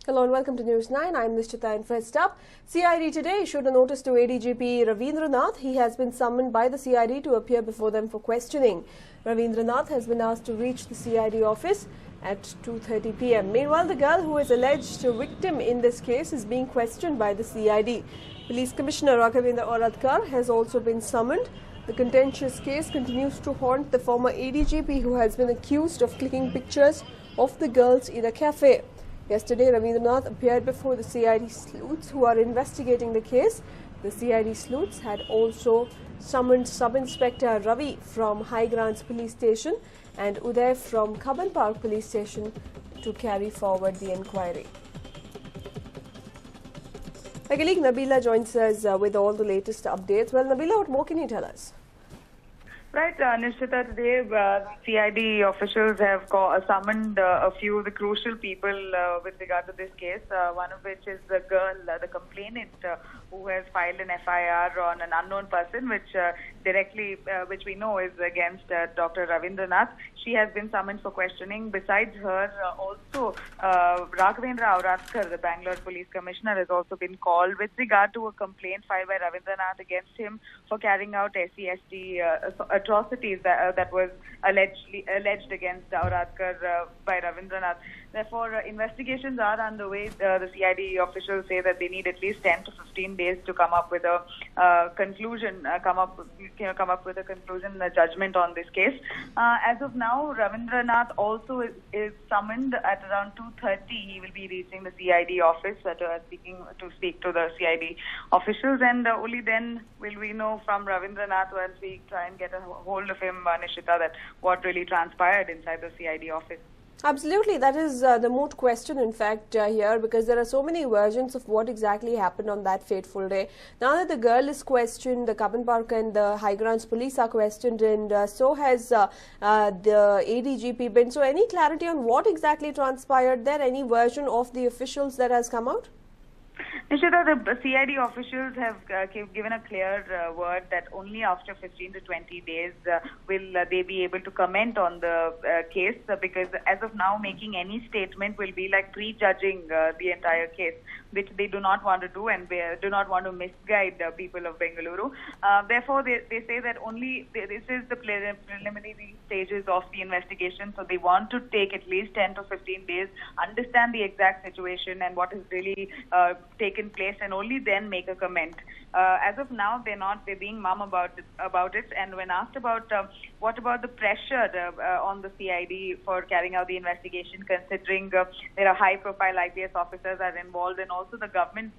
Hello and welcome to News 9. I'm Nishchita and first up, CID today issued a notice to ADGP Ravindranath. He has been summoned by the CID to appear before them for questioning. Ravindranath has been asked to reach the CID office at 2:30 p.m. Meanwhile, the girl who is alleged victim in this case is being questioned by the CID. Police Commissioner Raghavendra Auradkar has also been summoned. The contentious case continues to haunt the former ADGP who has been accused of clicking pictures of the girls in a cafe. Yesterday, Ravindranath appeared before the CID sleuths who are investigating the case. The CID sleuths had also summoned Sub-Inspector Ravi from High Grants Police Station and Uday from Kaban Park Police Station to carry forward the inquiry. My colleague Nabila joins us with all the latest updates. Well, Nabila, what more can you tell us? Right, Nishchita, today CID officials have summoned a few of the crucial people with regard to this case, one of which is the girl, the complainant, who has filed an FIR on an unknown person, which we know is against Dr. Ravindranath. She has been summoned for questioning. Besides her, also Raghavendra Auradkar, the Bangalore Police Commissioner, has also been called with regard to a complaint filed by Ravindranath against him for carrying out SC/ST atrocities that was alleged against Auradkar by Ravindranath. Therefore, investigations are underway. The CID officials say that they need at least 10 to 15 days to come up with a conclusion, come up with a conclusion, a judgment on this case. As of now, Ravindranath also is summoned at around 2:30. He will be reaching the CID office to speak to the CID officials, and only then will we know from Ravindranath, once we try and get a hold of him, Nishita, that what really transpired inside the CID office. Absolutely. That is the moot question, in fact, here, because there are so many versions of what exactly happened on that fateful day. Now that the girl is questioned, the Kaban Park and the High Grants police are questioned, and so has the ADGP been. So any clarity on what exactly transpired there? Any version of the officials that has come out? Nishita, the CID officials have given a clear word that only after 15 to 20 days will they be able to comment on the case, because as of now, making any statement will be like prejudging the entire case, which they do not want to do, and they do not want to misguide the people of Bengaluru. Therefore, they say that only this is the preliminary stages of the investigation, so they want to take at least 10 to 15 days, understand the exact situation and what has really taken place, and only then make a comment. As of now, they're being mum about it. And when asked about what about the pressure on the CID for carrying out the investigation, considering there are high-profile IPS officers are involved, and also the government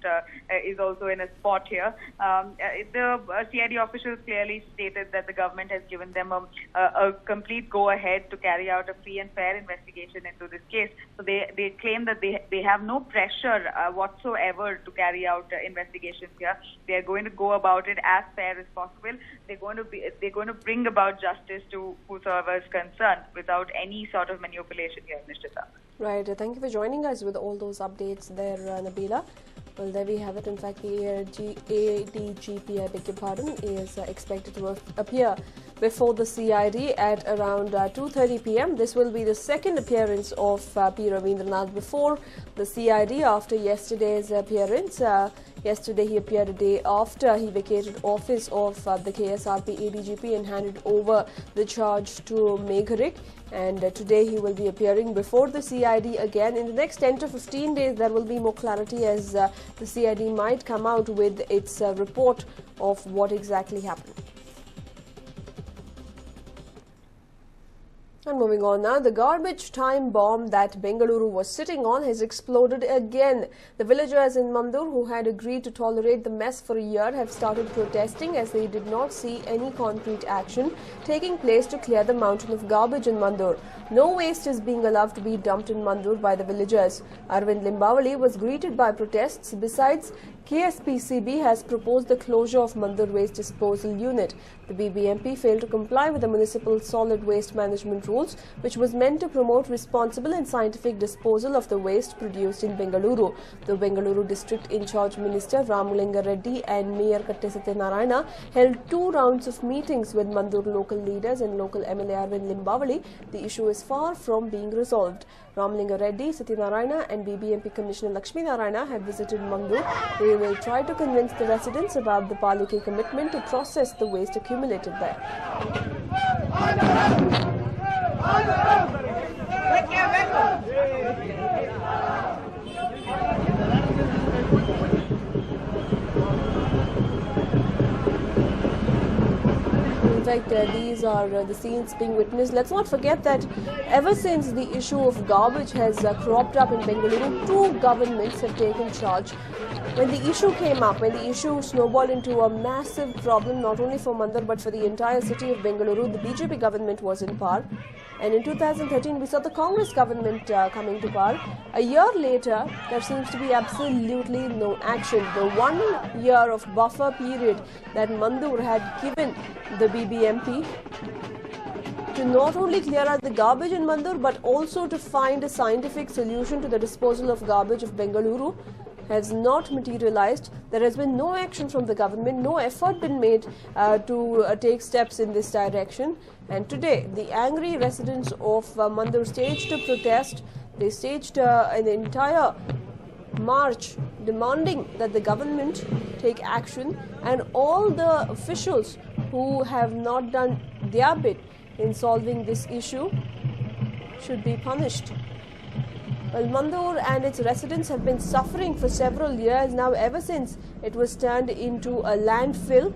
is also in a spot here. The CID officials clearly stated that the government has given them a complete go-ahead to carry out a free and fair investigation into this case. So they claim that they have no pressure whatsoever to carry out investigations here. They are going to go about it as fair as possible. They're going to bring about justice to whosoever is concerned without any sort of manipulation here, Nishchita. Right. Thank you for joining us with all those updates there, Nabila. Well, there we have it. In fact, the ADGP, I beg your pardon, is expected to appear before the CID at around 2:30 p.m. This will be the second appearance of P. Ravindranath before the CID after yesterday's appearance. Yesterday, he appeared a day after he vacated office of the KSRP ADGP and handed over the charge to Megharik. And today he will be appearing before the CID again. In the next 10 to 15 days, there will be more clarity as the CID might come out with its report of what exactly happened. And moving on now, the garbage time bomb that Bengaluru was sitting on has exploded again. The villagers in Mandur who had agreed to tolerate the mess for a year have started protesting as they did not see any concrete action taking place to clear the mountain of garbage in Mandur. No waste is being allowed to be dumped in Mandur by the villagers. Arvind Limbawali was greeted by protests. Besides KSPCB has proposed the closure of Mandur Waste Disposal Unit. The BBMP failed to comply with the municipal solid waste management rules, which was meant to promote responsible and scientific disposal of the waste produced in Bengaluru. The Bengaluru District in charge Minister Ramulinga Reddy and Mayor Katte Satyanarayana held 2 rounds of meetings with Mandur local leaders and local MLA Arvind Limbavali. The issue is far from being resolved. Ramulinga Reddy, Satyanarayana and BBMP Commissioner Lakshmi Narayana have visited Mandur. They will try to convince the residents about the Palike commitment to process the waste accumulated there. In fact, these are the scenes being witnessed. Let's not forget that ever since the issue of garbage has cropped up in Bengaluru, 2 governments have taken charge. When the issue came up, when the issue snowballed into a massive problem not only for Mandur but for the entire city of Bengaluru, the BJP government was in power. And in 2013, we saw the Congress government coming to power. A year later, there seems to be absolutely no action. The 1 year of buffer period that Mandur had given the BBMP to not only clear out the garbage in Mandur but also to find a scientific solution to the disposal of garbage of Bengaluru has not materialized. There has been no action from the government, no effort been made to take steps in this direction. And today, the angry residents of Mandur staged a protest. They staged an entire march demanding that the government take action, and all the officials who have not done their bit in solving this issue should be punished. Well, Mandur and its residents have been suffering for several years now, ever since it was turned into a landfill.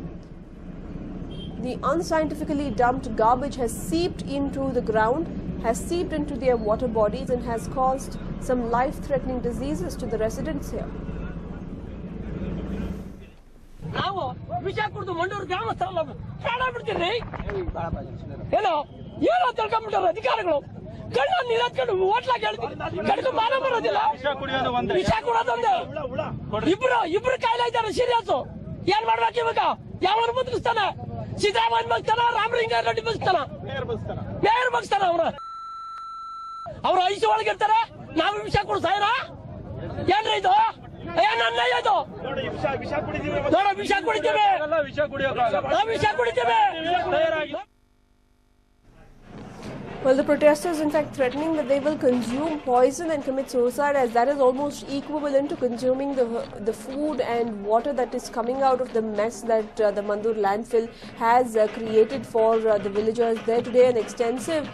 The unscientifically dumped garbage has seeped into the ground, has seeped into their water bodies and has caused some life-threatening diseases to the residents here. Well, the protesters in fact threatening that they will consume poison and commit suicide, as that is almost equivalent to consuming the food and water that is coming out of the mess that the Mandur landfill has created for the villagers there. Today an extensive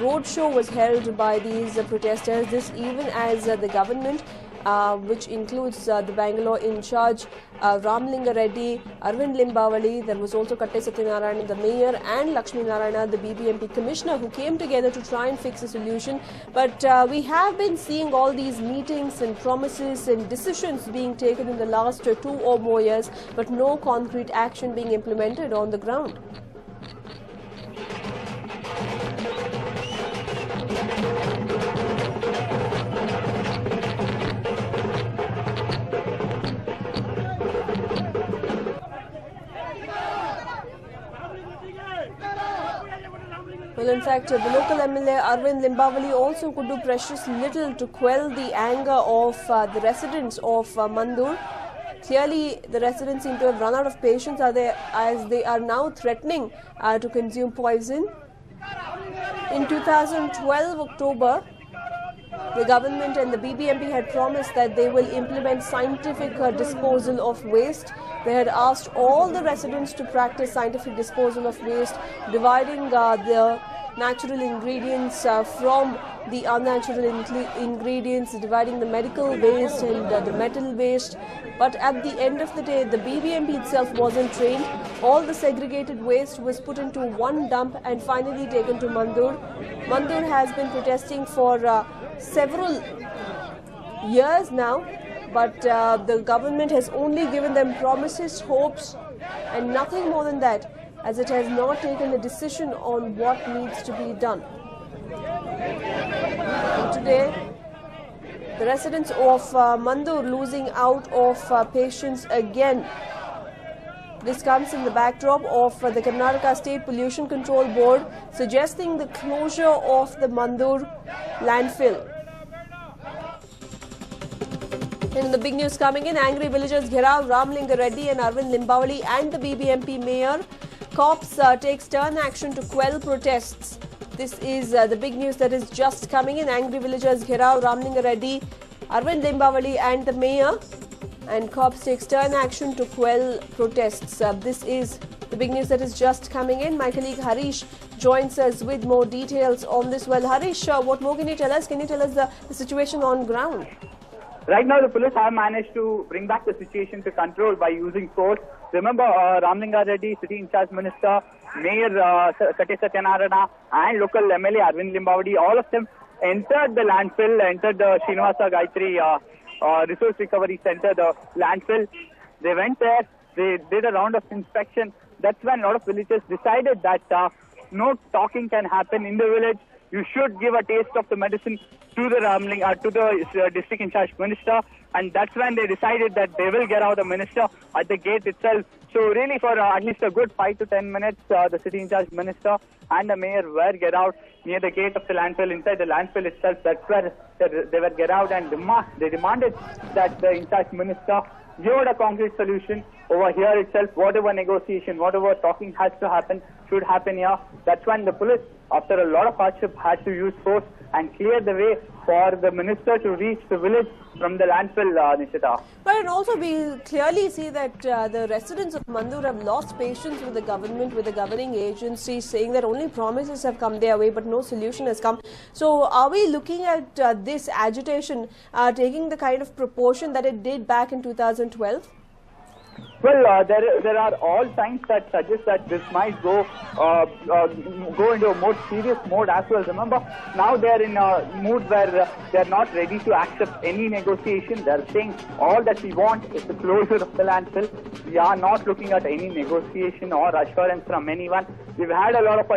road show was held by these protesters, this even as the government which includes the Bangalore in charge, Ramulinga Reddy, Arvind Limbavali. There was also Katte Satyanarayana, the mayor, and Lakshmi Narayana, the BBMP commissioner, who came together to try and fix a solution. But we have been seeing all these meetings and promises and decisions being taken in the last 2 or more years, but no concrete action being implemented on the ground. Well, in fact, the local MLA Arvind Limbavali also could do precious little to quell the anger of the residents of Mandur. Clearly, the residents seem to have run out of patience as they are now threatening to consume poison. In 2012 October, the government and the BBMP had promised that they will implement scientific disposal of waste. They had asked all the residents to practice scientific disposal of waste, dividing the natural ingredients from the unnatural ingredients, dividing the medical waste and the metal waste. But at the end of the day, the BBMP itself wasn't trained. All the segregated waste was put into one dump and finally taken to Mandur. Mandur has been protesting for several years now, but the government has only given them promises, hopes, and nothing more than that, as it has not taken a decision on what needs to be done. And today, The residents of Mandur losing out of patients again. This comes in the backdrop of the Karnataka State Pollution Control Board suggesting the closure of the Mandur landfill. And in the big news coming in, angry villagers Gherav Ramlinga Reddy and Arvind Limbavali and the BBMP mayor. Cops takes stern action to quell protests. This is the big news that is just coming in. Angry villagers Gherav Ramlinga Reddy, Arvind Limbavali and the mayor. And cops take stern action to quell protests. This is the big news that is just coming in. My colleague Harish joins us with more details on this. Well, Harish, what more can you tell us? Can you tell us the situation on ground? Right now, the police have managed to bring back the situation to control by using force. Remember, Ramlinga Reddy, City in Charge Minister, Mayor Satya Satyanarayana, and local MLA Arvind Limbavadi, all of them entered the landfill, entered the Srinivasa Gayatri Resource Recovery Center, the landfill. They went there, they did a round of inspection. That's when a lot of villagers decided that no talking can happen in the village. You should give a taste of the medicine to the district in charge minister, and that's when they decided that they will get out the minister at the gate itself. So really for at least a good 5 to 10 minutes, the city in charge minister and the mayor were get out near the gate of the landfill, inside the landfill itself. That's where they were get out, and they demanded that the in charge minister give a concrete solution over here itself. Whatever negotiation, whatever talking has to happen should happen here. That's when the police, after a lot of hardship, had to use force and clear the way for the minister to reach the village from the landfill, Nishita. But and also we clearly see that the residents of Mandur have lost patience with the government, with the governing agencies, saying that only promises have come their way but no solution has come. So are we looking at this agitation taking the kind of proportion that it did back in 2012? Well, there are all signs that suggest that this might go into a more serious mode as well. Remember, now they are in a mood where they are not ready to accept any negotiation. They are saying all that we want is the closure of the landfill. We are not looking at any negotiation or assurance from anyone. We've had a lot of